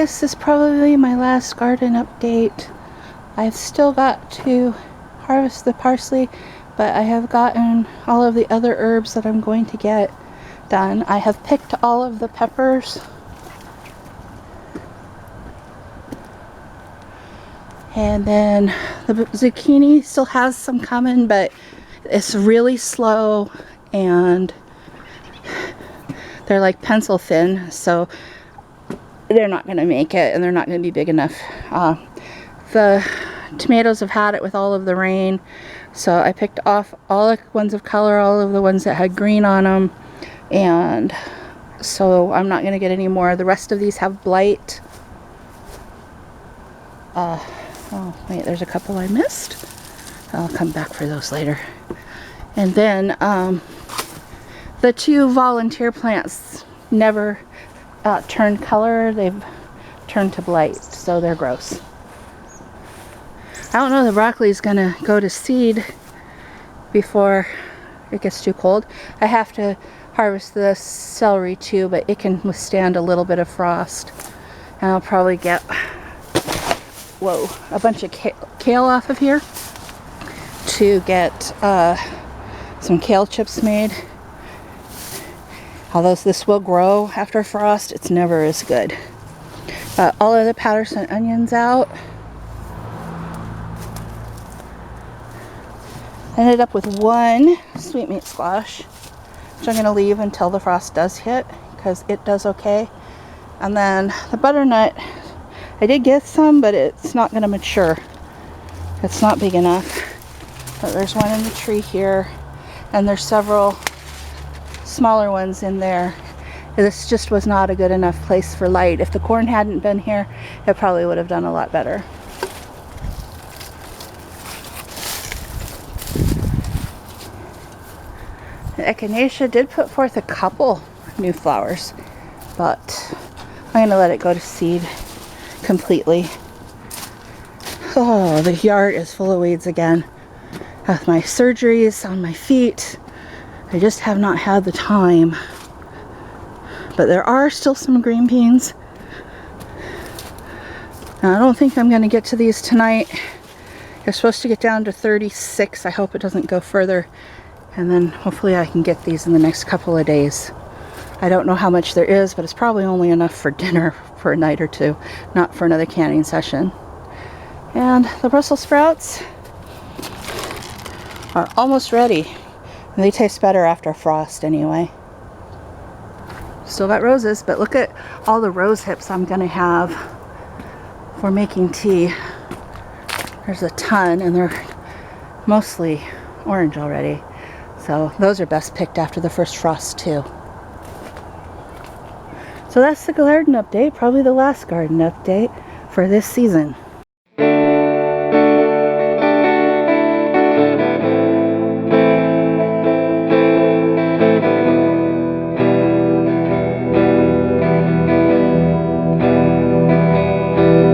this is probably my last garden update. I've still got to harvest the parsley, but I have gotten all of the other herbs that I'm going to get done. I have picked all of the peppers. And then the zucchini still has some coming, but it's really slow and they're like pencil thin, so they're not going to make it and they're not going to be big enough. The tomatoes have had it with all of the rain, so I picked off all the ones of color, all of the ones that had green on them, and so I'm not going to get any more. The rest of these have blight. Oh wait, there's a couple I missed. I'll come back for those later. And then the two volunteer plants never turned color. They've turned to blight, so they're gross. I don't know, the broccoli is gonna go to seed before it gets too cold. I have to harvest the celery too, but it can withstand a little bit of frost. And I'll probably get a bunch of kale off of here to get some kale chips made. Although this will grow after frost, it's never as good. All of the Patterson onions out. Ended up with one sweetmeat squash, which I'm going to leave until the frost does hit, because it does okay. And then the butternut, I did get some, but it's not going to mature. It's not big enough. But there's one in the tree here, and there's several smaller ones in there. This just was not a good enough place for light. If the corn hadn't been here, it probably would have done a lot better. The echinacea did put forth a couple new flowers, but I'm going to let it go to seed completely. Oh, the yard is full of weeds again. With my surgeries on my feet, I just have not had the time. But there are still some green beans. Now, I don't think I'm going to get to these tonight. They're supposed to get down to 36. I hope it doesn't go further. And then hopefully I can get these in the next couple of days. I don't know how much there is, but it's probably only enough for dinner for a night or two, not for another canning session. And the Brussels sprouts are almost ready. And they taste better after frost anyway. Still got roses, but look at all the rose hips I'm gonna have for making tea. There's a ton, and they're mostly orange already. So those are best picked after the first frost too. So that's the garden update, probably the last garden update for this season.